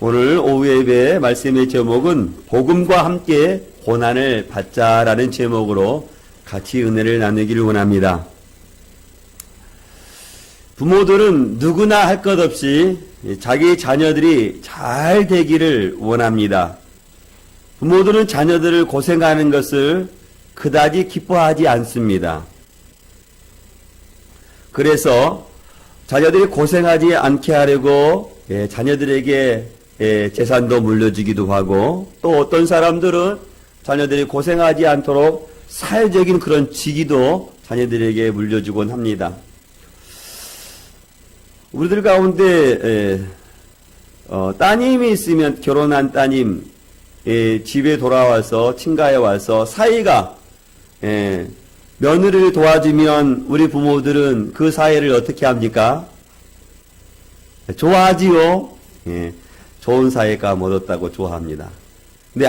오늘 오후 예배 말씀의 제목은 복음과 함께 고난을 받자라는 제목으로 같이 은혜를 나누기를 원합니다. 부모들은 누구나 할 것 없이 자기 자녀들이 잘 되기를 원합니다. 부모들은 자녀들을 고생하는 것을 그다지 기뻐하지 않습니다. 그래서 자녀들이 고생하지 않게 하려고 자녀들에게 재산도 물려주기도 하고, 또 어떤 사람들은 자녀들이 고생하지 않도록 사회적인 그런 직위도 자녀들에게 물려주곤 합니다. 우리들 가운데 따님이 있으면, 결혼한 따님 집에 돌아와서 친가에 와서 사이가 며느리를 도와주면 우리 부모들은 그 사이를 어떻게 합니까? 좋아하지요. 좋은 사이가 멎었다고 좋아합니다. 근데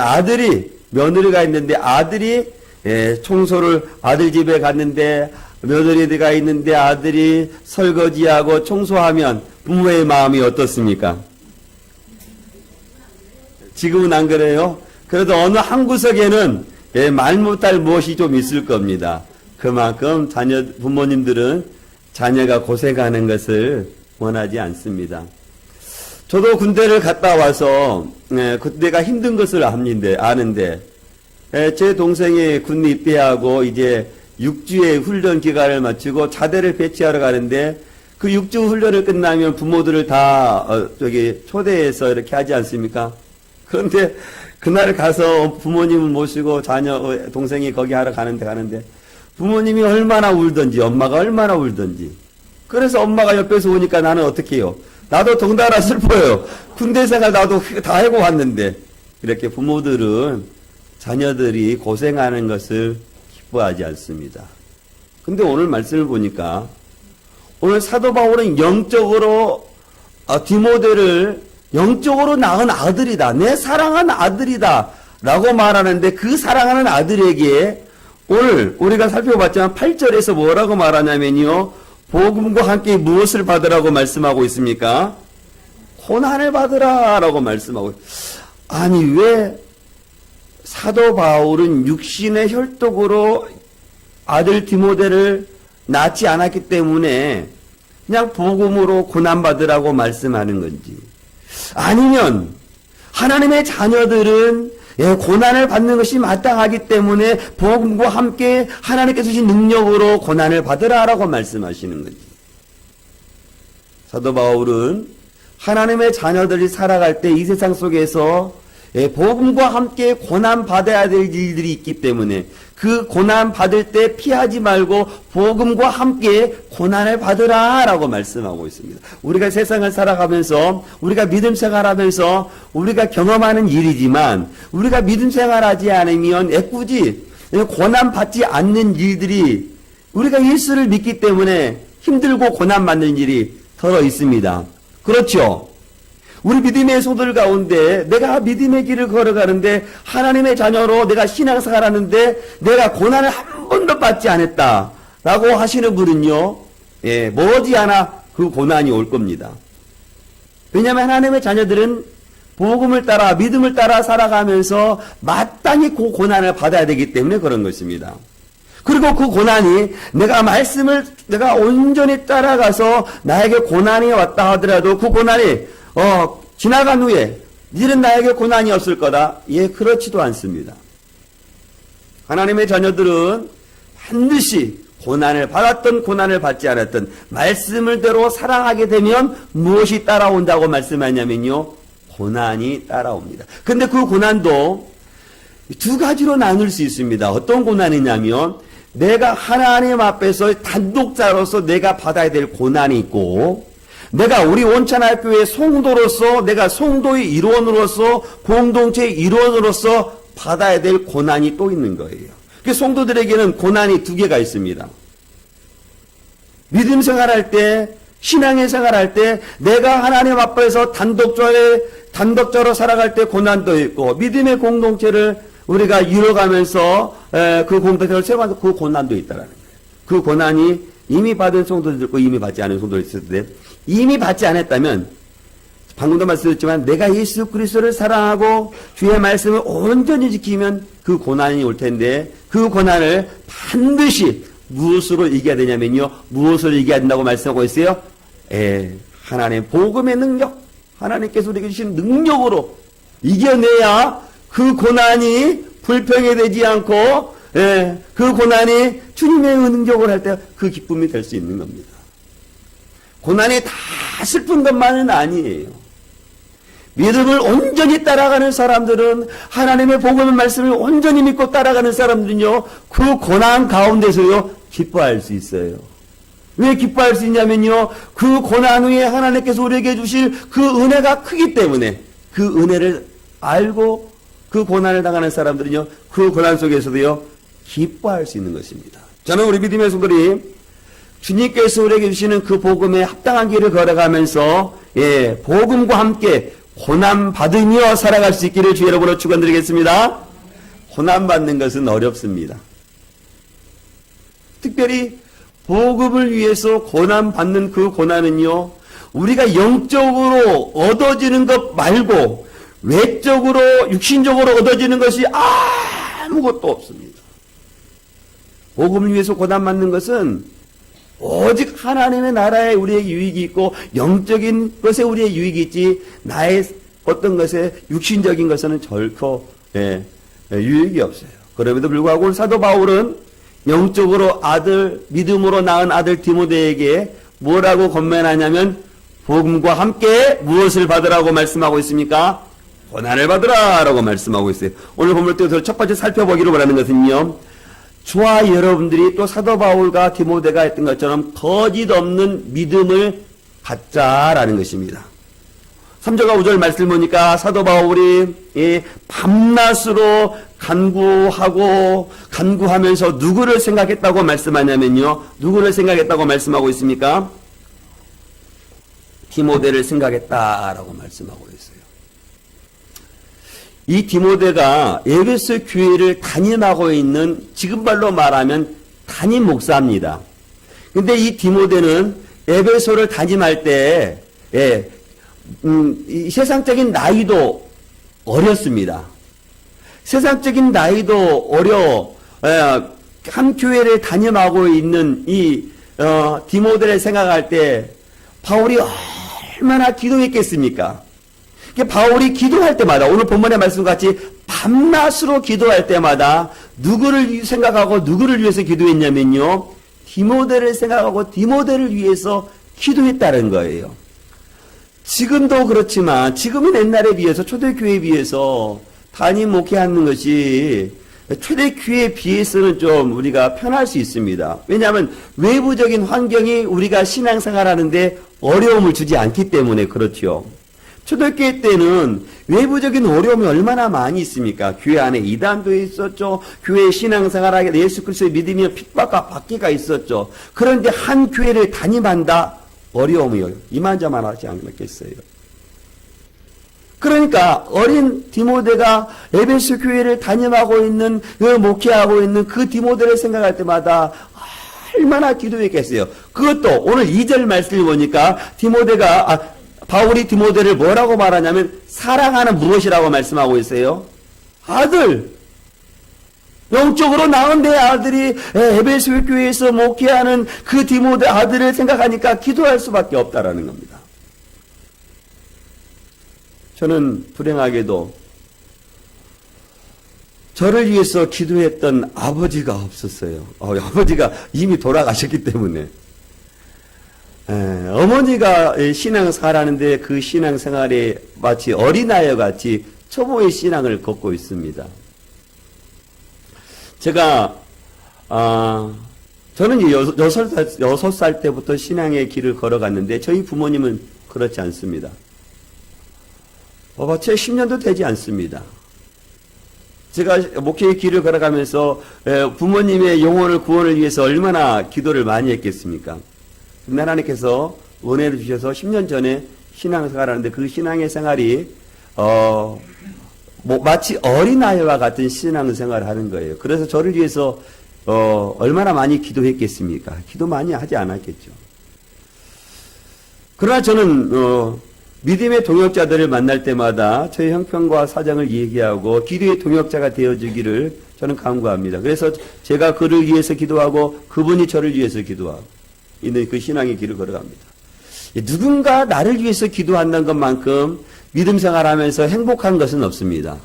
며느리가 있는데 아들이 청소를, 아들 집에 갔는데 며느리가 있는데 아들이 설거지하고 청소하면 부모의 마음이 어떻습니까? 지금은 안 그래요? 그래도 어느 한 구석에는 말 못할 무엇이 좀 있을 겁니다. 그만큼 부모님들은 자녀가 고생하는 것을 원하지 않습니다. 저도 군대를 갔다 와서 그때가 힘든 것을 아는데 제 동생이 군대 입대하고 이제 6주의 훈련 기간을 마치고 자대를 배치하러 가는데, 그 6주 훈련을 끝나면 부모들을 다 초대해서 이렇게 하지 않습니까? 그런데 그날 가서 부모님을 모시고 동생이 거기 하러 가는데 부모님이 얼마나 울던지, 엄마가 얼마나 울던지. 그래서 엄마가 옆에서 오니까 나는 어떻게 해요? 나도 덩달아 슬퍼요. 군대 생활 나도 다 하고 왔는데. 이렇게 부모들은 자녀들이 고생하는 것을 기뻐하지 않습니다. 근데 오늘 말씀을 보니까, 오늘 사도 바울은 영적으로 디모데를 영적으로 낳은 아들이다, 내 사랑하는 아들이다 라고 말하는데, 그 사랑하는 아들에게 오늘 우리가 살펴봤지만 8절에서 뭐라고 말하냐면요, 복음과 함께 무엇을 받으라고 말씀하고 있습니까? 고난을 받으라 라고 말씀하고. 아니, 왜 사도 바울은 육신의 혈통으로 아들 디모데를 낳지 않았기 때문에 그냥 복음으로 고난받으라고 말씀하는 건지, 아니면 하나님의 자녀들은 고난을 받는 것이 마땅하기 때문에 복음과 함께 하나님께서 주신 능력으로 고난을 받으라라고 말씀하시는 건지. 사도 바울은 하나님의 자녀들이 살아갈 때 이 세상 속에서 복음과 함께 고난 받아야 될 일들이 있기 때문에 그 고난 받을 때 피하지 말고 복음과 함께 고난을 받으라라고 말씀하고 있습니다. 우리가 세상을 살아가면서, 우리가 믿음 생활하면서 우리가 경험하는 일이지만, 우리가 믿음 생활하지 않으면 애꿎이 고난 받지 않는 일들이, 우리가 예수를 믿기 때문에 힘들고 고난 받는 일이 더러 있습니다. 그렇죠? 우리 믿음의 소들 가운데 내가 믿음의 길을 걸어가는데, 하나님의 자녀로 내가 신앙생활 하는데 내가 고난을 한 번도 받지 않았다 라고 하시는 분은요, 머지않아 그 고난이 올 겁니다. 왜냐하면 하나님의 자녀들은 복음을 따라, 믿음을 따라 살아가면서 마땅히 그 고난을 받아야 되기 때문에 그런 것입니다. 그리고 그 고난이, 내가 온전히 따라가서 나에게 고난이 왔다 하더라도 그 고난이 지나간 후에 이제는 나에게 고난이 없을 거다. 그렇지도 않습니다. 하나님의 자녀들은 반드시 고난을 받았던 고난을 받지 않았던 말씀을대로 사랑하게 되면 무엇이 따라온다고 말씀하냐면요, 고난이 따라옵니다. 근데 그 고난도 두 가지로 나눌 수 있습니다. 어떤 고난이냐면, 내가 하나님 앞에서 단독자로서 내가 받아야 될 고난이 있고, 내가 우리 온천학교의 성도로서, 내가 성도의 일원으로서, 공동체의 일원으로서 받아야 될 고난이 또 있는 거예요. 그 성도들에게는 고난이 두 개가 있습니다. 믿음 생활할 때, 신앙의 생활할 때, 내가 하나님 앞에서 단독자로 살아갈 때 고난도 있고, 믿음의 공동체를 우리가 이뤄가면서 그 공동체를 세워가면서 그 고난도 있다라는 거예요. 그 고난이 이미 받은 성도들도 있고 이미 받지 않은 성도들도 있을 때, 이미 받지 않았다면 방금도 말씀드렸지만 내가 예수 그리스도를 사랑하고 주의 말씀을 온전히 지키면 그 고난이 올 텐데 그 고난을 반드시 무엇으로 이겨야 되냐면요. 무엇으로 이겨야 된다고 말씀하고 있어요? 하나님의 복음의 능력, 하나님께서 우리에게 주신 능력으로 이겨내야 그 고난이 불평이 되지 않고 그 고난이 주님의 능력을 할 때 그 기쁨이 될 수 있는 겁니다. 고난이 다 슬픈 것만은 아니에요. 믿음을 온전히 따라가는 사람들은 하나님의 복음의 말씀을 온전히 믿고 따라가는 사람들은요. 그 고난 가운데서요. 기뻐할 수 있어요. 왜 기뻐할 수 있냐면요. 그 고난 후에 하나님께서 우리에게 주실 그 은혜가 크기 때문에 그 은혜를 알고 그 고난을 당하는 사람들은요. 그 고난 속에서도요. 기뻐할 수 있는 것입니다. 저는 우리 믿음의 성도들이 주님께서 우리에게 주시는 그 복음에 합당한 길을 걸어가면서 복음과 함께 고난 받으며 살아갈 수 있기를 주 여러분으로 축원드리겠습니다. 고난 받는 것은 어렵습니다. 특별히 복음을 위해서 고난 받는 그 고난은요. 우리가 영적으로 얻어지는 것 말고 외적으로 육신적으로 얻어지는 것이 아무것도 없습니다. 복음을 위해서 고난 받는 것은 오직 하나님의 나라에 우리에게 유익이 있고 영적인 것에 우리의 유익이 있지 나의 어떤 것에 육신적인 것에는 결코 유익이 없어요. 그럼에도 불구하고 오늘 사도 바울은 영적으로 믿음으로 낳은 아들 디모데에게 뭐라고 권면하냐면 복음과 함께 무엇을 받으라고 말씀하고 있습니까? 고난을 받으라 라고 말씀하고 있어요. 오늘 본문 때부터 첫 번째 살펴보기로 원하는 것은요. 저와 여러분들이 또 사도 바울과 디모데가 했던 것처럼 거짓 없는 믿음을 갖자라는 것입니다. 3절과 5절 말씀을 보니까 사도 바울이 밤낮으로 간구하면서 누구를 생각했다고 말씀하냐면요. 누구를 생각했다고 말씀하고 있습니까? 디모데를 생각했다라고 말씀하고 있어요. 이 디모데가 에베소 교회를 담임하고 있는 지금 말로 말하면 담임 목사입니다. 근데 이 디모데는 에베소를 담임할 때 이 세상적인 나이도 어렸습니다. 세상적인 나이도 한 교회를 담임하고 있는 이 디모데를 생각할 때 바울이 얼마나 기도했겠습니까? 바울이 기도할 때마다 오늘 본문의 말씀같이 밤낮으로 기도할 때마다 누구를 생각하고 누구를 위해서 기도했냐면요. 디모데를 생각하고 디모데를 위해서 기도했다는 거예요. 지금도 그렇지만 지금은 옛날에 비해서 초대교회에 비해서 담임 목회하는 것이 초대교회에 비해서는 좀 우리가 편할 수 있습니다. 왜냐하면 외부적인 환경이 우리가 신앙생활하는데 어려움을 주지 않기 때문에 그렇죠. 초대교회 때는 외부적인 어려움이 얼마나 많이 있습니까? 교회 안에 이단도 있었죠. 교회 신앙생활하게 예수 그리스도의 믿음이 핍박과 박해가 있었죠. 그런데 한 교회를 담임한다? 어려움이 이만저만하지 않겠어요. 그러니까 어린 디모데가 에베소 교회를 담임하고 있는 목회하고 있는 그 디모데를 생각할 때마다 얼마나 기도했겠어요. 그것도 오늘 2절 말씀을 보니까 바울이 디모데를 뭐라고 말하냐면 사랑하는 무엇이라고 말씀하고 있어요? 아들. 영적으로 낳은 내 아들이 에베소 교회에서 목회하는 그 디모데 아들을 생각하니까 기도할 수밖에 없다라는 겁니다. 저는 불행하게도 저를 위해서 기도했던 아버지가 없었어요. 아버지가 이미 돌아가셨기 때문에. 어머니가 신앙생활하는데 그 신앙생활에 마치 어린아이와 같이 초보의 신앙을 걷고 있습니다. 제가 저는 6살 때부터 신앙의 길을 걸어갔는데 저희 부모님은 그렇지 않습니다. 채 10년도 되지 않습니다. 제가 목회의 길을 걸어가면서 부모님의 영혼을 구원을 위해서 얼마나 기도를 많이 했겠습니까? 하나님께서 은혜를 주셔서 10년 전에 신앙생활을 하는데 그 신앙의 생활이 마치 어린아이와 같은 신앙생활을 하는 거예요. 그래서 저를 위해서 얼마나 많이 기도했겠습니까? 기도 많이 하지 않았겠죠. 그러나 저는 믿음의 동역자들을 만날 때마다 저의 형편과 사정을 얘기하고 기도의 동역자가 되어주기를 저는 간구합니다. 그래서 제가 그를 위해서 기도하고 그분이 저를 위해서 기도하고 있는 그 신앙의 길을 걸어갑니다. 누군가 나를 위해서 기도한다는 것만큼 믿음 생활하면서 행복한 것은 없습니다.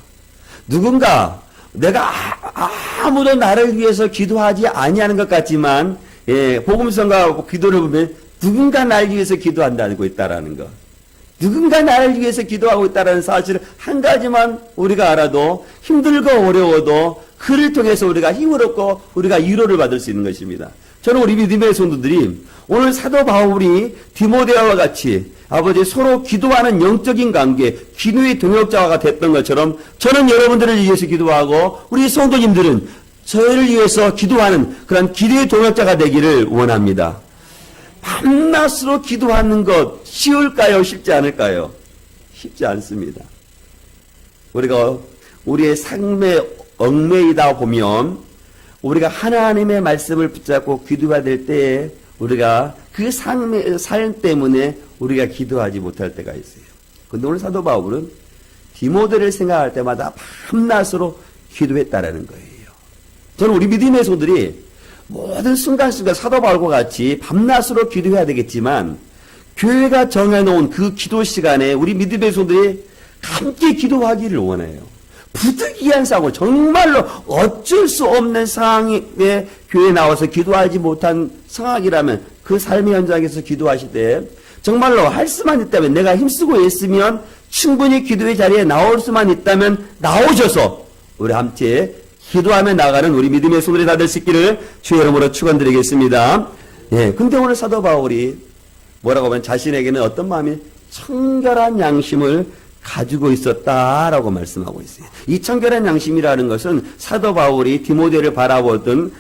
누군가 내가 아무도 나를 위해서 기도하지 아니하는 것 같지만 복음성과 기도를 보면 누군가 나를 위해서 기도한다고 있다라는 것. 누군가 나를 위해서 기도하고 있다는 사실을 한 가지만 우리가 알아도 힘들고 어려워도 그를 통해서 우리가 힘을 얻고 우리가 위로를 받을 수 있는 것입니다. 저는 우리 믿음의 성도들이 오늘 사도 바울이 디모데와 같이 아버지 서로 기도하는 영적인 관계, 기도의 동역자가 됐던 것처럼 저는 여러분들을 위해서 기도하고 우리 성도님들은 저희를 위해서 기도하는 그런 기도의 동역자가 되기를 원합니다. 밤낮으로 기도하는 것 쉬울까요? 쉽지 않을까요? 쉽지 않습니다. 우리가 우리의 삶에 얽매이다 보면 우리가 하나님의 말씀을 붙잡고 기도해야 될 때에 우리가 그 삶 때문에 우리가 기도하지 못할 때가 있어요. 근데 오늘 사도 바울은 디모데를 생각할 때마다 밤낮으로 기도했다라는 거예요. 저는 우리 믿음의 소들이 모든 순간순간 사도 바울과 같이 밤낮으로 기도해야 되겠지만 교회가 정해놓은 그 기도 시간에 우리 믿음의 소들이 함께 기도하기를 원해요. 부득이한 상황, 정말로 어쩔 수 없는 상황에 교회에 나와서 기도하지 못한 상황이라면 그 삶의 현장에서 기도하실 때 정말로 할 수만 있다면 내가 힘쓰고 있으면 충분히 기도의 자리에 나올 수만 있다면 나오셔서 우리 함께 기도하며 나가는 우리 믿음의 손들이 다 될 수 있기를 주의 이름으로 축원드리겠습니다. 근데 오늘 사도 바울이 뭐라고 하면 자신에게는 어떤 마음이 청결한 양심을 가지고 있었다라고 말씀하고 있어요. 이 청결한 양심이라는 것은 사도 바울이 디모데를 바라보던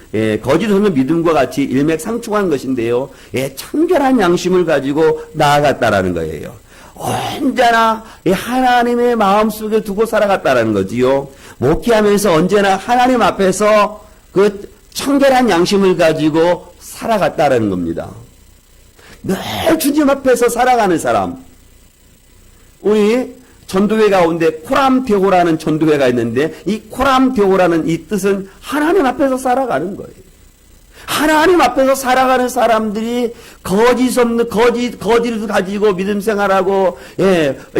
거짓 없는 믿음과 같이 일맥상통한 것인데요. 청결한 양심을 가지고 나아갔다라는 거예요. 언제나 하나님의 마음속에 두고 살아갔다라는 거지요. 목회하면서 언제나 하나님 앞에서 그 청결한 양심을 가지고 살아갔다라는 겁니다. 늘 주님 앞에서 살아가는 사람. 우리 전도회 가운데 코람데오라는 전도회가 있는데 이 코람데오라는 이 뜻은 하나님 앞에서 살아가는 거예요. 하나님 앞에서 살아가는 사람들이 거짓을 가지고 믿음 생활하고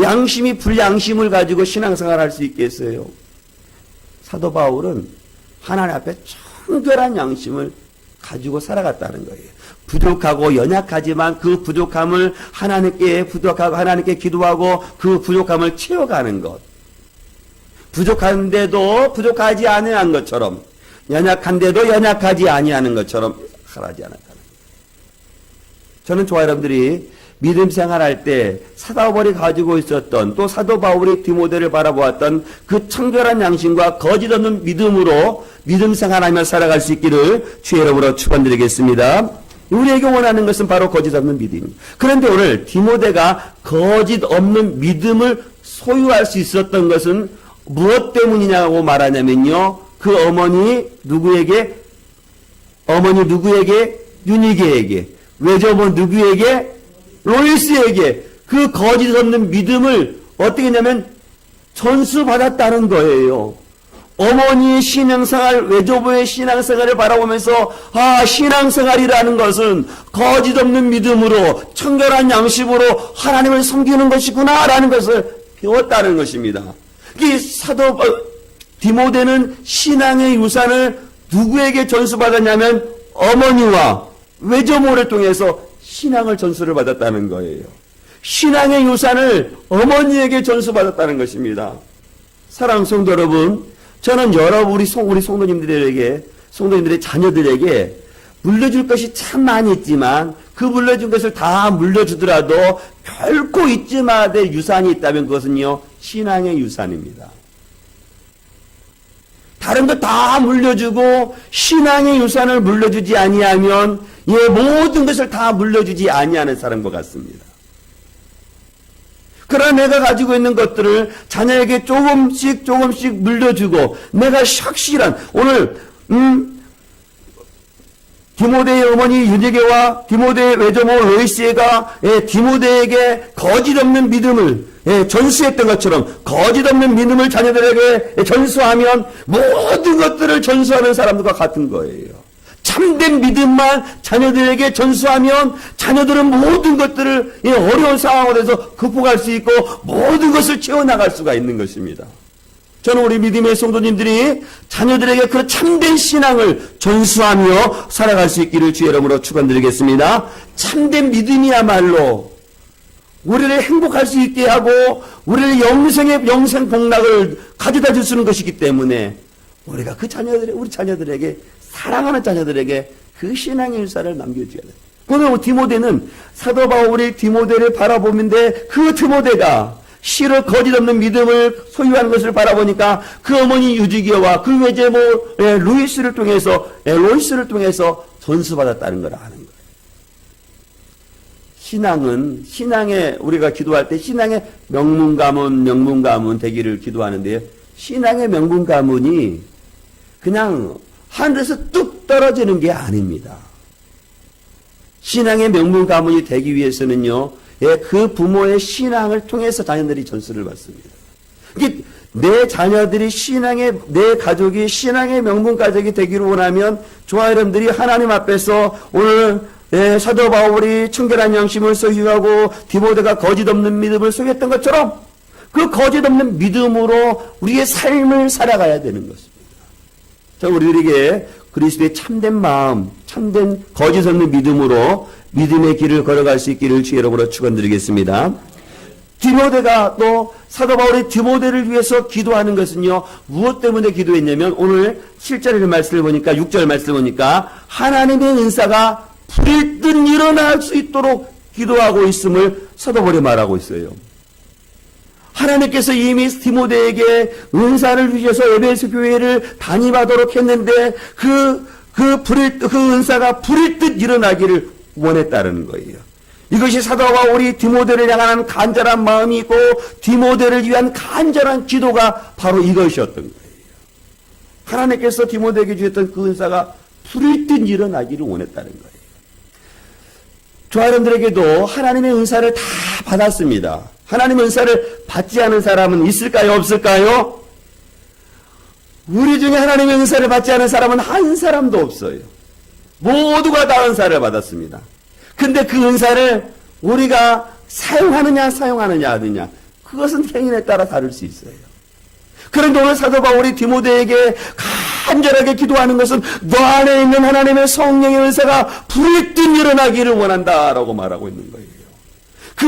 양심이 불양심을 가지고 신앙생활할 수 있겠어요. 사도 바울은 하나님 앞에 청결한 양심을 가지고 살아갔다는 거예요. 부족하고 연약하지만 그 부족함을 하나님께 기도하고 그 부족함을 채워가는 것. 부족한데도 부족하지 아니한 것처럼, 연약한데도 연약하지 아니하는 것처럼 살아지 않았다는 거예요. 저는 저와 여러분들이 믿음 생활할 때 사도 바울이 가지고 있었던 또 사도 바울이 디모데를 바라보았던 그 청결한 양심과 거짓 없는 믿음으로 믿음 생활하며 살아갈 수 있기를 주의 이름으로 축원드리겠습니다. 우리에게 원하는 것은 바로 거짓 없는 믿음입니다. 그런데 오늘 디모데가 거짓 없는 믿음을 소유할 수 있었던 것은 무엇 때문이냐고 말하냐면요. 그 어머니 누구에게? 유니게에게. 외조모 누구에게? 로이스에게 그 거짓 없는 믿음을 어떻게 했냐면 전수받았다는 거예요. 어머니의 신앙생활, 외조부의 신앙생활을 바라보면서 신앙생활이라는 것은 거짓 없는 믿음으로 청결한 양심으로 하나님을 섬기는 것이구나라는 것을 배웠다는 것입니다. 이 사도 디모데는 신앙의 유산을 누구에게 전수받았냐면 어머니와 외조모를 통해서 신앙을 전수를 받았다는 거예요. 신앙의 유산을 어머니에게 전수받았다는 것입니다. 사랑하는 성도 여러분, 저는 우리 성도님들의 자녀들에게 물려줄 것이 참 많이 있지만 그 물려준 것을 다 물려주더라도 결코 잊지 말아야 될 유산이 있다면 그것은요, 신앙의 유산입니다. 다른 것 다 물려주고 신앙의 유산을 물려주지 아니하면 모든 것을 다 물려주지 아니하는 사람과 같습니다. 그러나 내가 가지고 있는 것들을 자녀에게 조금씩 물려주고 내가 확실한 오늘 디모데의 어머니 유디게와 디모데의 외조모 로이스가 디모데에게 거짓없는 믿음을 전수했던 것처럼 거짓없는 믿음을 자녀들에게 전수하면 모든 것들을 전수하는 사람들과 같은 거예요. 참된 믿음만 자녀들에게 전수하면 자녀들은 모든 것들을 어려운 상황에서 극복할 수 있고 모든 것을 채워나갈 수가 있는 것입니다. 저는 우리 믿음의 성도님들이 자녀들에게 그 참된 신앙을 전수하며 살아갈 수 있기를 주의 이름으로 축원드리겠습니다. 참된 믿음이야말로 우리를 행복할 수 있게 하고 우리를 영생 복락을 가져다 줄 수 있는 것이기 때문에 우리가 우리 자녀들에게 사랑하는 자녀들에게 그 신앙의 일사를 남겨줘야 돼요. 오늘 디모데는 사도 바울이 디모데를 바라보는데 그 디모데가 실을 거짓없는 믿음을 소유하는 것을 바라보니까 그 어머니 유디기어와 그 외제모 로이스를 통해서 전수받았다는 걸 아는 거예요. 신앙에 우리가 기도할 때 신앙의 명문 가문 되기를 기도하는데요. 신앙의 명문 가문이 그냥 하늘에서 뚝 떨어지는 게 아닙니다. 신앙의 명문 가문이 되기 위해서는요. 그 부모의 신앙을 통해서 자녀들이 전수를 받습니다. 내 자녀들이 내 가족이 신앙의 명문 가족이 되기를 원하면 저와 여러분들이 하나님 앞에서 오늘 사도 바울이 청결한 양심을 소유하고 디모데가 거짓없는 믿음을 소유했던 것처럼 그 거짓없는 믿음으로 우리의 삶을 살아가야 되는 것입니다. 자, 우리들에게 그리스도의 참된 마음, 참된 거짓없는 믿음으로 믿음의 길을 걸어갈 수 있기를 주의 이름으로 축원드리겠습니다. 디모데가 또 사도 바울이 디모데를 위해서 기도하는 것은요. 무엇 때문에 기도했냐면 오늘 7절 말씀을 보니까 6절 말씀을 보니까 하나님의 은사가 불일 듯 일어날 수 있도록 기도하고 있음을 사도 바울이 말하고 있어요. 하나님께서 이미 디모데에게 은사를 주셔서 에베소 교회를 담임하도록 했는데 그 은사가 불일 듯 일어나기를 원했다는 거예요. 이것이 사도 바울이 디모데를 향한 간절한 마음이 있고 디모데를 위한 간절한 기도가 바로 이것이었던 거예요. 하나님께서 디모데에게 주셨던 그 은사가 불일 듯 일어나기를 원했다는 거예요. 저 여러분들에게도 하나님의 은사를 다 받았습니다. 하나님의 은사를 받지 않은 사람은 있을까요? 없을까요? 우리 중에 하나님의 은사를 받지 않은 사람은 한 사람도 없어요. 모두가 다 은사를 받았습니다. 근데 그 은사를 우리가 사용하느냐 하느냐 그것은 개인에 따라 다를 수 있어요. 그런데 오늘 사도 바울이 디모데에게 간절하게 기도하는 것은 너 안에 있는 하나님의 성령의 은사가 불일 듯 일어나기를 원한다라고 말하고 있는 거예요. 그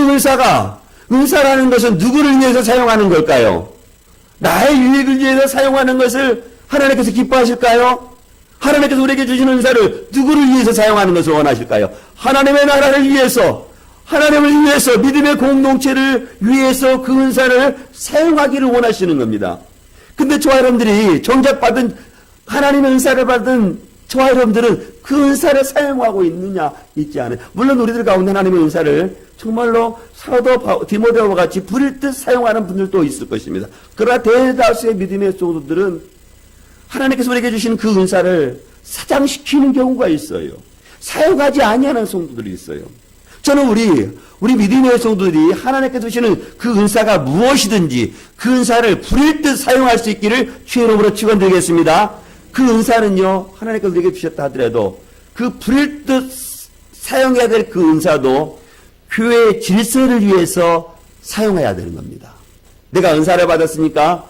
은사라는 것은 누구를 위해서 사용하는 걸까요? 나의 유익을 위해서 사용하는 것을 하나님께서 기뻐하실까요? 하나님께서 우리에게 주신 은사를 누구를 위해서 사용하는 것을 원하실까요? 하나님의 나라를 위해서, 하나님을 위해서, 믿음의 공동체를 위해서 그 은사를 사용하기를 원하시는 겁니다. 근데 저와 여러분들이 정작 받은 하나님의 은사를 받은 저와 여러분들은 그 은사를 사용하고 있느냐, 있지 않아요. 물론 우리들 가운데 하나님의 은사를 정말로 사도 디모데와 같이 불일 듯 사용하는 분들도 있을 것입니다. 그러나 대다수의 믿음의 성도들은 하나님께서 우리에게 주신 그 은사를 사장시키는 경우가 있어요. 사용하지 아니하는 성도들이 있어요. 저는 우리 믿음의 성도들이 하나님께서 주시는 그 은사가 무엇이든지 그 은사를 불일 듯 사용할 수 있기를 주의 이름으로 축원드리겠습니다. 그 은사는요, 하나님께서 우리에게 주셨다 하더라도 그 불일 듯 사용해야 될 그 은사도 교회의 질서를 위해서 사용해야 되는 겁니다. 내가 은사를 받았으니까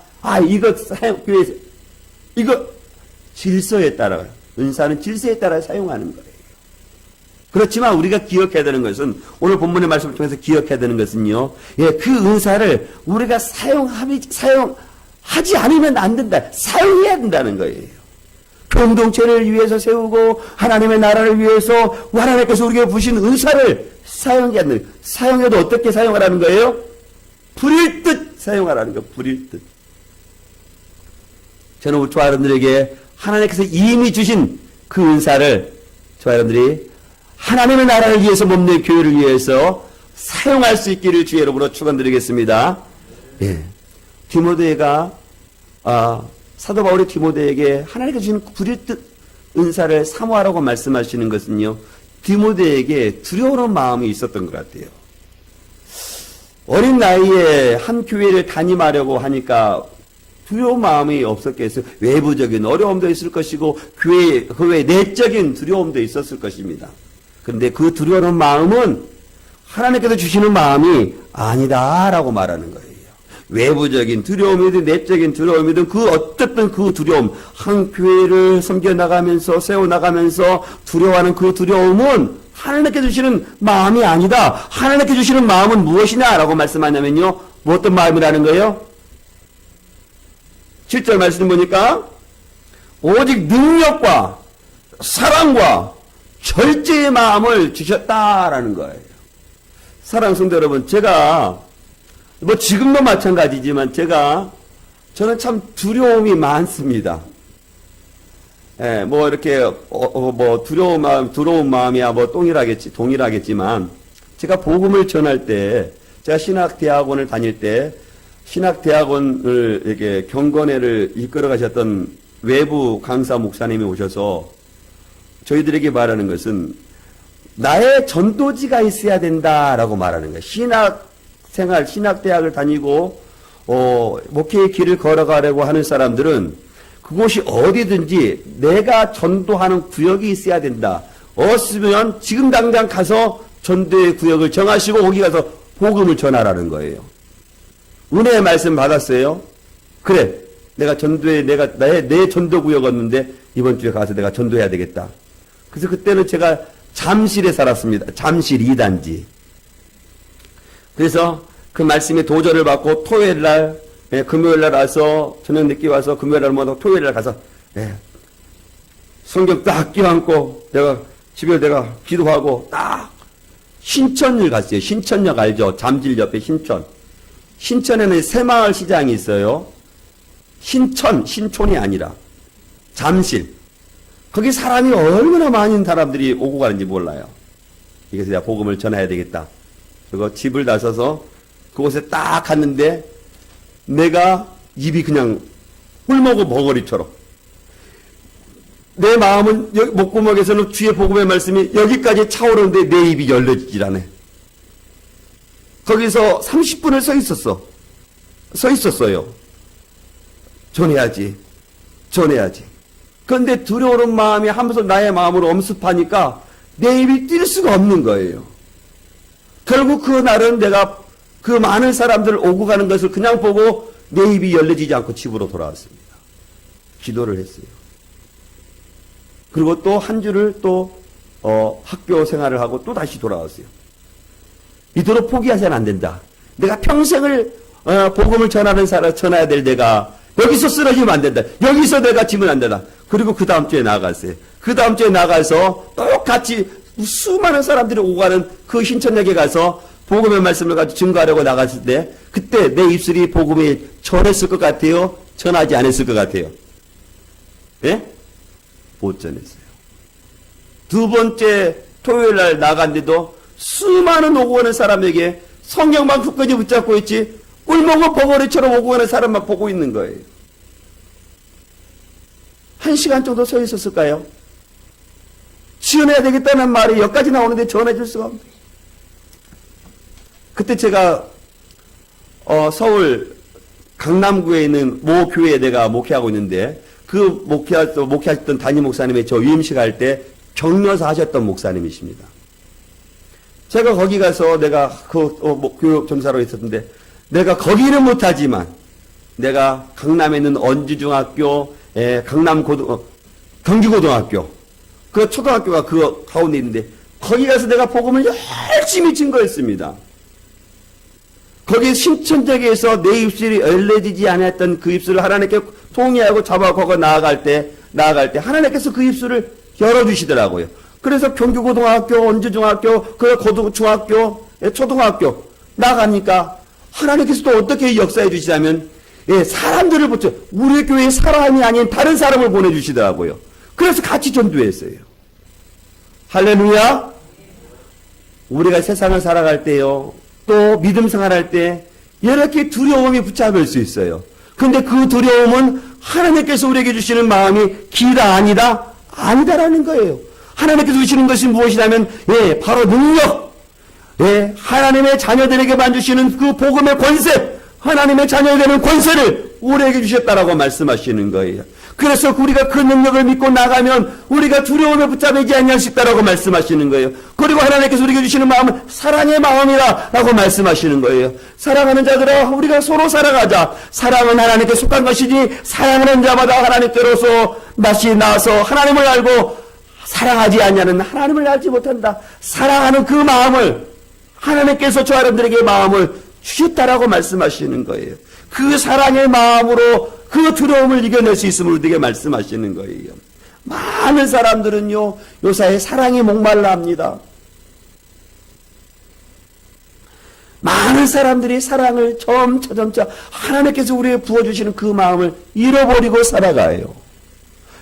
교회에서 이거 질서에 따라, 은사는 질서에 따라 사용하는 거예요. 그렇지만 우리가 기억해야 되는 것은, 오늘 본문의 말씀을 통해서 기억해야 되는 것은요, 그 은사를 우리가 사용하지 않으면 안 된다. 사용해야 된다는 거예요. 공동체를 위해서 세우고, 하나님의 나라를 위해서, 하나님께서 우리에게 부신 은사를 사용해야 된다. 사용해도 어떻게 사용하라는 거예요? 불일 듯 사용하라는 거예요. 불일 듯. 저는 저와 여러분들에게 하나님께서 이미 주신 그 은사를 저와 여러분들이 하나님의 나라를 위해서 몸된 교회를 위해서 사용할 수 있기를 주의 이름으로 축원드리겠습니다. 예. 디모데가 사도 바울이 디모데에게 하나님께서 주신 불일 듯 은사를 사모하라고 말씀하시는 것은요, 디모데에게 두려워하는 마음이 있었던 것 같아요. 어린 나이에 한 교회를 담임하려고 하니까 두려운 마음이 없었겠어요. 외부적인 어려움도 있을 것이고 그 외에 내적인 두려움도 있었을 것입니다. 그런데 그 두려워하는 마음은 하나님께서 주시는 마음이 아니다라고 말하는 거예요. 외부적인 두려움이든 내적인 두려움이든 어쨌든 그 두려움, 한 교회를 섬겨나가면서 세워나가면서 두려워하는 그 두려움은 하나님께 주시는 마음이 아니다. 하나님께 주시는 마음은 무엇이냐라고 말씀하냐면요, 뭐 어떤 마음이라는 거예요? 7절 말씀 보니까 오직 능력과 사랑과 절제의 마음을 주셨다라는 거예요. 사랑하는 성도 여러분, 제가 뭐 지금도 마찬가지지만 저는 참 두려움이 많습니다. 예, 뭐 이렇게 뭐 두려운 마음이야 뭐 동일하겠지만 제가 복음을 전할 때, 제가 신학대학원을 다닐 때 신학대학원을 이렇게 경건회를 이끌어 가셨던 외부 강사 목사님이 오셔서 저희들에게 말하는 것은 나의 전도지가 있어야 된다라고 말하는 거예요. 신학대학을 다니고 목회의 길을 걸어가려고 하는 사람들은 그곳이 어디든지 내가 전도하는 구역이 있어야 된다. 없으면 지금 당장 가서 전도의 구역을 정하시고 거기 가서 복음을 전하라는 거예요. 은혜의 말씀 받았어요. 그래, 내가 내 전도 구역이었는데 이번 주에 가서 내가 전도해야 되겠다. 그래서 그때는 제가 잠실에 살았습니다. 잠실 2단지. 그래서 그 말씀에 도전을 받고 토요일날, 금요일날 와서 저녁 늦게 와서 금요일날 모두 토요일날 가서 성경 딱 끼얹고 집에 내가 기도하고 딱 신천을 갔어요. 신천역 알죠? 잠실 옆에 신천. 신천에는 새마을 시장이 있어요. 신촌이 아니라 잠실. 거기 사람이 얼마나 많은 사람들이 오고 가는지 몰라요. 그래서 내가 복음을 전해야 되겠다. 그리고 집을 나서서 그곳에 딱 갔는데 내가 입이 그냥 hul먹은 버거리처럼, 내 마음은 목구멍에서는 주의 복음의 말씀이 여기까지 차오르는데 내 입이 열려지질 않아. 거기서 30분을 서 있었어요. 전해야지. 그런데 두려운 마음이 하면서 나의 마음으로 엄습하니까 내 입이 뛸 수가 없는 거예요. 결국 그날은 내가 그 많은 사람들 오고 가는 것을 그냥 보고 내 입이 열려지지 않고 집으로 돌아왔습니다. 기도를 했어요. 그리고 또 한 주를 학교 생활을 하고 또 다시 돌아왔어요. 이대로 포기하셔는 안 된다. 내가 평생을 복음을 전해야 될 내가 여기서 쓰러지면 안 된다. 여기서 내가 지면 안 된다. 그리고 그 다음 주에 나갔어요. 그 다음 주에 나가서 똑같이 수많은 사람들이 오고 가는 그 신천역에 가서 복음의 말씀을 가지고 증거하려고 나갔을 때 그때 내 입술이 복음이 전했을 것 같아요? 전하지 않았을 것 같아요? 예? 못 전했어요. 두 번째 토요일 날 나간데도 수많은 오고 가는 사람에게 성경만 굳건히 붙잡고 있지 꿀먹은 버거리처럼 오고 가는 사람만 보고 있는 거예요. 1시간 정도 서 있었을까요? 지원해야 되겠다는 말이 여기까지 나오는데 전해줄 수가 없네. 그때 제가 서울 강남구에 있는 모 교회에 내가 목회하고 있는데 그 목회하셨던 담임 목사님이 저 유임식 할 때 격려사 하셨던 목사님이십니다. 제가 거기 가서 내가 교육 전사로 있었는데 내가 거기는 못하지만 내가 강남에 있는 언주중학교, 경주고등학교, 그 초등학교가 그 가운데 있는데 거기 가서 내가 복음을 열심히 증거했습니다. 거기 신천적에서 내 입술이 열려지지 않았던 그 입술을 하나님께 통회하고 잡아가고 나아갈 때 하나님께서 그 입술을 열어주시더라고요. 그래서 경주고등학교, 언주중학교, 그 중학교, 초등학교 나가니까 하나님께서 또 어떻게 역사해 주시냐면 사람들을 붙여 우리 교회 사람이 아닌 다른 사람을 보내주시더라고요. 그래서 같이 전도했어요. 할렐루야. 우리가 세상을 살아갈 때요, 또 믿음 생활할 때 이렇게 두려움이 붙잡을 수 있어요. 근데 그 두려움은 하나님께서 우리에게 주시는 마음이 기다 아니다? 아니다라는 거예요. 하나님께서 주시는 것이 무엇이냐면, 예, 바로 능력. 예, 하나님의 자녀들에게만 주시는 그 복음의 권세, 하나님의 자녀가 되는 권세를 우리에게 주셨다라고 말씀하시는 거예요. 그래서 우리가 그 능력을 믿고 나가면 우리가 두려움에 붙잡히지 아니할 수 있다라고 말씀하시는 거예요. 그리고 하나님께서 우리에게 주시는 마음은 사랑의 마음이라고 말씀하시는 거예요. 사랑하는 자들아, 우리가 서로 살아가자. 사랑은 하나님께 속한 것이니 사랑하는 자마다 하나님께로서 맛이 나서 하나님을 알고 사랑하지 않냐는 하나님을 알지 못한다. 사랑하는 그 마음을 하나님께서 저 사람들에게 마음을 주셨다라고 말씀하시는 거예요. 그 사랑의 마음으로 그 두려움을 이겨낼 수 있음을 우리에게 말씀하시는 거예요. 많은 사람들은요, 요사에 사랑에 목말라 합니다. 많은 사람들이 사랑을 점차 하나님께서 우리에게 부어주시는 그 마음을 잃어버리고 살아가요.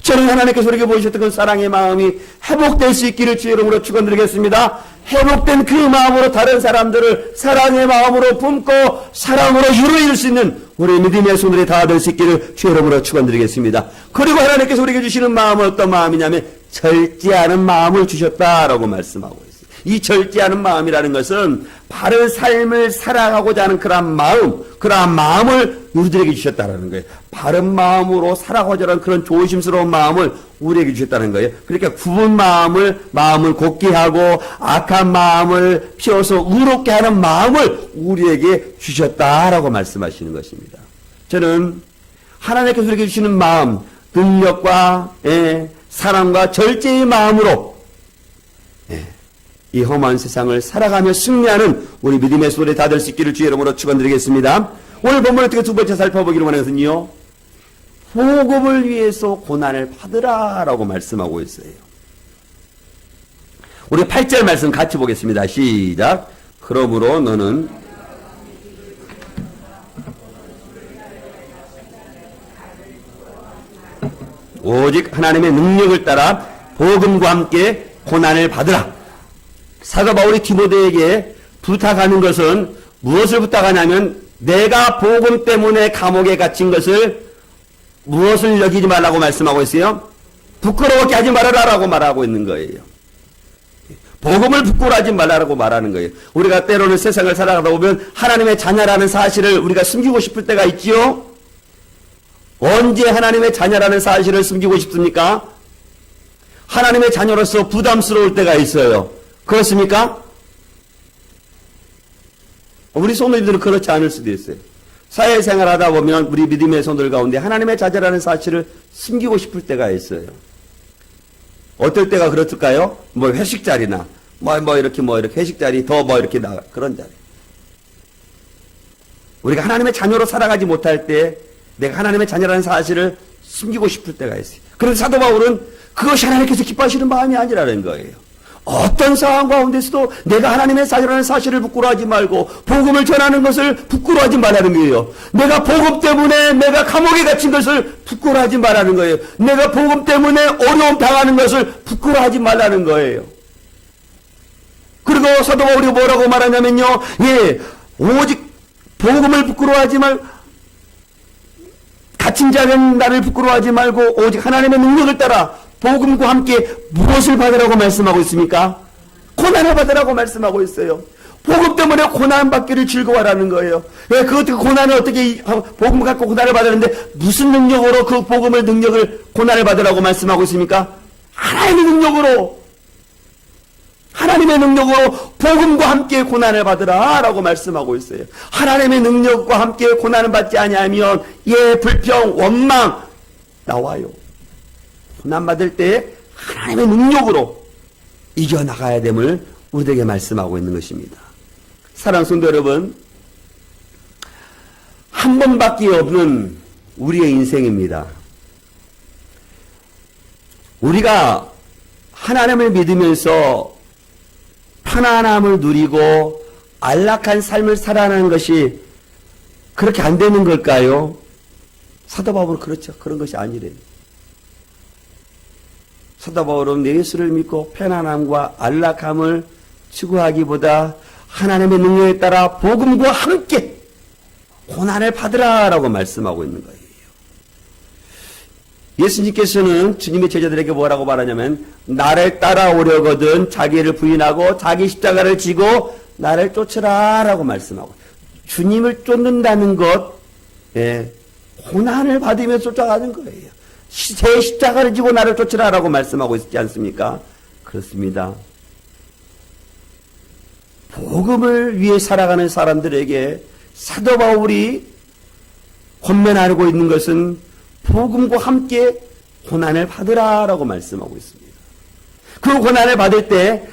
저는 하나님께서 우리에게 보여주셨던 그 사랑의 마음이 회복될 수 있기를 주의 이름으로 축원드리겠습니다. 회복된 그 마음으로 다른 사람들을 사랑의 마음으로 품고 사랑으로 이루어질 수 있는 우리 믿음의 손들이 다 될 수 있기를 주의 이름으로 축원드리겠습니다. 그리고 하나님께서 우리에게 주시는 마음은 어떤 마음이냐면 절제하는 마음을 주셨다라고 말씀하고 있습니다. 이 절제하는 마음이라는 것은 바른 삶을 살아가고자 하는 그러한 마음을 우리들에게 주셨다는 거예요. 바른 마음으로 살아가고자 하는 그런 조심스러운 마음을 우리에게 주셨다는 거예요. 그러니까 굽은 마음을 곱게 하고 악한 마음을 피워서 의롭게 하는 마음을 우리에게 주셨다라고 말씀하시는 것입니다. 저는 하나님께서 우리에게 주시는 마음, 능력과 사랑과 절제의 마음으로 이 험한 세상을 살아가며 승리하는 우리 믿음의 소리 다 될 수 있기를 주의 이름으로 축원드리겠습니다. 오늘 본문 어떻게 두 번째 살펴보기로 하는 것은요, 복음을 위해서 고난을 받으라라고 말씀하고 있어요. 우리 8절 말씀 같이 보겠습니다. 시작. 그러므로 너는 오직 하나님의 능력을 따라 복음과 함께 고난을 받으라. 사도 바울이 디모데에게 부탁하는 것은 무엇을 부탁하냐면 내가 복음 때문에 감옥에 갇힌 것을 무엇을 여기지 말라고 말씀하고 있어요? 부끄러워하게 하지 말아라라고 말하고 있는 거예요. 복음을 부끄러워하지 말라라고 말하는 거예요. 우리가 때로는 세상을 살아가다 보면 하나님의 자녀라는 사실을 우리가 숨기고 싶을 때가 있지요? 언제 하나님의 자녀라는 사실을 숨기고 싶습니까? 하나님의 자녀로서 부담스러울 때가 있어요. 그렇습니까? 우리 성도님들은 그렇지 않을 수도 있어요. 사회생활 하다 보면 우리 믿음의 성도들 가운데 하나님의 자녀라는 사실을 숨기고 싶을 때가 있어요. 어떨 때가 그렇을까요? 뭐 회식 자리나 이렇게 회식 자리 이렇게 그런 자리. 우리가 하나님의 자녀로 살아가지 못할 때 내가 하나님의 자녀라는 사실을 숨기고 싶을 때가 있어요. 그런데 사도 바울은 그것이 하나님께서 기뻐하시는 마음이 아니라는 거예요. 어떤 상황 가운데서도 내가 하나님의 자녀라는 사실을 부끄러워하지 말고 복음을 전하는 것을 부끄러워하지 말라는 거예요. 내가 복음 때문에 내가 감옥에 갇힌 것을 부끄러워하지 말라는 거예요. 내가 복음 때문에 어려움 당하는 것을 부끄러워하지 말라는 거예요. 그리고 사도 바울이 뭐라고 말하냐면요. 오직 복음을 부끄러워하지 말고 갇힌 자는 나를 부끄러워하지 말고 오직 하나님의 능력을 따라 복음과 함께 무엇을 받으라고 말씀하고 있습니까? 고난을 받으라고 말씀하고 있어요. 복음 때문에 고난 받기를 즐거워하라는 거예요. 그 고난을 어떻게 복음 갖고 고난을 받았는데 무슨 능력으로 그 복음의 능력을 고난을 받으라고 말씀하고 있습니까? 하나님의 능력으로 복음과 함께 고난을 받으라라고 말씀하고 있어요. 하나님의 능력과 함께 고난을 받지 아니하면 불평, 원망 나와요. 고난 받을 때 하나님의 능력으로 이겨나가야 됨을 우리에게 말씀하고 있는 것입니다. 사랑하는 성도 여러분, 한 번밖에 없는 우리의 인생입니다. 우리가 하나님을 믿으면서 편안함을 누리고 안락한 삶을 살아가는 것이 그렇게 안 되는 걸까요? 사도 바울은 그렇죠. 그런 것이 아니래요. 사도 바울은 예수를 믿고 편안함과 안락함을 추구하기보다 하나님의 능력에 따라 복음과 함께 고난을 받으라라고 말씀하고 있는 거예요. 예수님께서는 주님의 제자들에게 뭐라고 말하냐면 나를 따라오려거든 자기를 부인하고 자기 십자가를 지고 나를 쫓으라 라고 말씀하고, 주님을 쫓는다는 것, 고난을 받으며 쫓아가는 거예요. 제 십자가를 지고 나를 쫓으라 라고 말씀하고 있지 않습니까? 그렇습니다. 복음을 위해 살아가는 사람들에게 사도 바울이 권면하고 있는 것은 복음과 함께 고난을 받으라라고 말씀하고 있습니다. 그 고난을 받을 때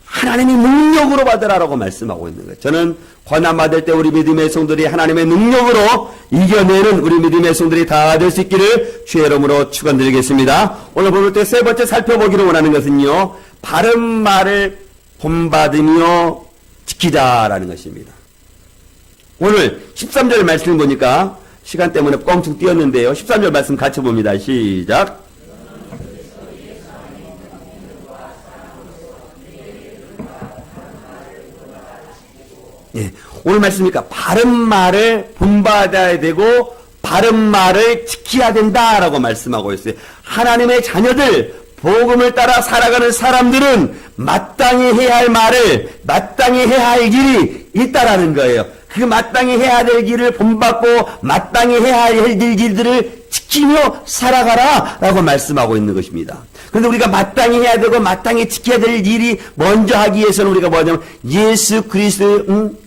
하나님의 능력으로 받으라라고 말씀하고 있는 거예요. 저는 고난 받을 때 우리 믿음의 성들이 하나님의 능력으로 이겨내는 우리 믿음의 성들이 다 될 수 있기를 주의 이름으로 축원드리겠습니다. 오늘 볼 때 세 번째 살펴보기를 원하는 것은요, 바른 말을 본받으며 지키자라는 것입니다. 오늘 13절 말씀을 보니까 시간 때문에 껑충 뛰었는데요. 13절 말씀 같이 봅니다. 시작. 예, 오늘 말씀이니까 바른 말을 본받아야 되고 바른 말을 지켜야 된다라고 말씀하고 있어요. 하나님의 자녀들, 복음을 따라 살아가는 사람들은 마땅히 해야 할 말을, 마땅히 해야 할 일이 있다라는 거예요. 그 마땅히 해야 될 길을 본받고 마땅히 해야 할 일들을 지키며 살아가라 라고 말씀하고 있는 것입니다. 그런데 우리가 마땅히 해야 되고 마땅히 지켜야 될 일이 먼저 하기 위해서는 우리가 뭐냐면 예수 그리스도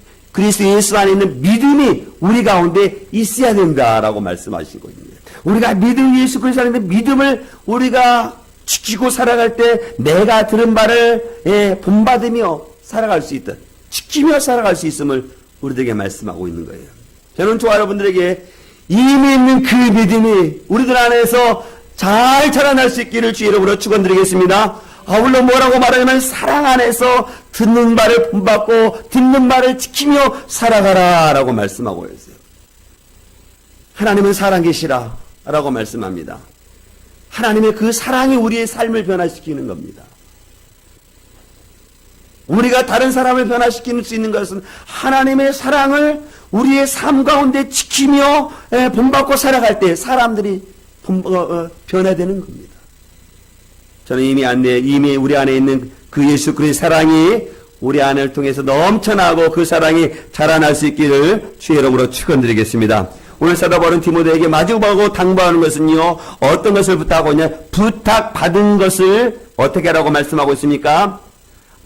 예수 안에 있는 믿음이 우리 가운데 있어야 된다라고 말씀하신 거입니다. 우리가 믿음, 예수 그리스도 안에 있는 믿음을 우리가 지키고 살아갈 때 내가 들은 말을 본받으며 살아갈 수 있다, 지키며 살아갈 수 있음을 우리들에게 말씀하고 있는 거예요. 저는 저와 여러분들에게 이미 있는 그 믿음이 우리들 안에서 잘 자라날 수 있기를 주의 이름으로 축원드리겠습니다. 아울러 뭐라고 말하냐면 사랑 안에서 듣는 말을 본받고 듣는 말을 지키며 살아가라 라고 말씀하고 있어요. 하나님은 사랑계시라 라고 말씀합니다. 하나님의 그 사랑이 우리의 삶을 변화시키는 겁니다. 우리가 다른 사람을 변화시킬 수 있는 것은 하나님의 사랑을 우리의 삶 가운데 지키며 본받고 살아갈 때 사람들이 변화되는 겁니다. 저는 이미 우리 안에 있는 그 예수 그리스도의 사랑이 우리 안을 통해서 넘쳐나고 그 사랑이 자라날 수 있기를 주의 이름으로 축원드리겠습니다. 오늘 사도 바울은 디모데에게 마주보고 당부하는 것은요, 어떤 것을 부탁하고 있냐, 부탁받은 것을 어떻게 하라고 말씀하고 있습니까?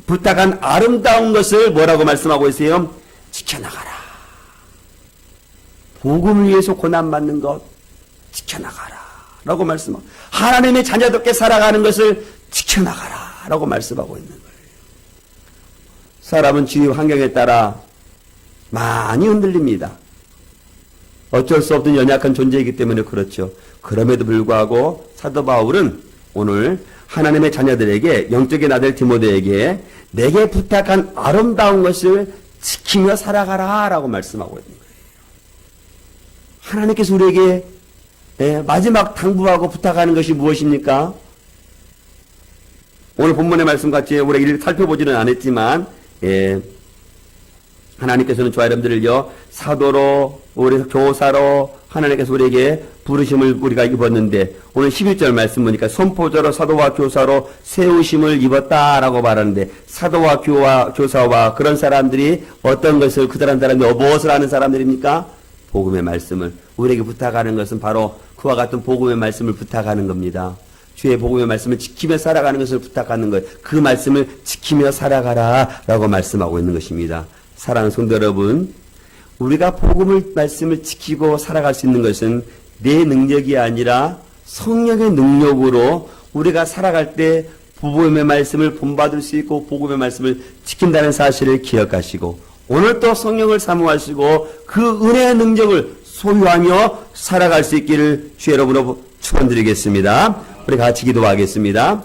부탁한 아름다운 것을 뭐라고 말씀하고 있어요? 지켜나가라. 복음을 위해서 고난받는 것 지켜나가라 라고 말씀하고, 하나님의 자녀답게 살아가는 것을 지켜나가라 라고 말씀하고 있는 거예요. 사람은 주위 환경에 따라 많이 흔들립니다. 어쩔 수 없는 연약한 존재이기 때문에 그렇죠. 그럼에도 불구하고 사도 바울은 오늘 하나님의 자녀들에게, 영적인 아들 디모데에게 내게 부탁한 아름다운 것을 지키며 살아가라 라고 말씀하고 있는 거예요. 하나님께서 우리에게 마지막 당부하고 부탁하는 것이 무엇입니까? 오늘 본문의 말씀같이 우리가 살펴보지는 않았지만 하나님께서는 저와 여러분들을요, 사도로, 우리 교사로 하나님께서 우리에게 부르심을 우리가 입었는데, 오늘 11절 말씀 보니까 선포자로 사도와 교사로 세우심을 입었다라고 말하는데, 사도와 교사와 그런 사람들이 어떤 것을, 그들한 사람들이 무엇을 하는 사람들입니까? 복음의 말씀을 우리에게 부탁하는 것은 바로 그와 같은 복음의 말씀을 부탁하는 겁니다. 주의 복음의 말씀을 지키며 살아가는 것을 부탁하는 것, 그 말씀을 지키며 살아가라 라고 말씀하고 있는 것입니다. 사랑하는 성도 여러분, 우리가 복음의 말씀을 지키고 살아갈 수 있는 것은 내 능력이 아니라 성령의 능력으로 우리가 살아갈 때 복음의 말씀을 본받을 수 있고 복음의 말씀을 지킨다는 사실을 기억하시고, 오늘 또 성령을 사모하시고 그 은혜의 능력을 소유하며 살아갈 수 있기를 주의 이름으로 축원드리겠습니다. 우리 같이 기도하겠습니다.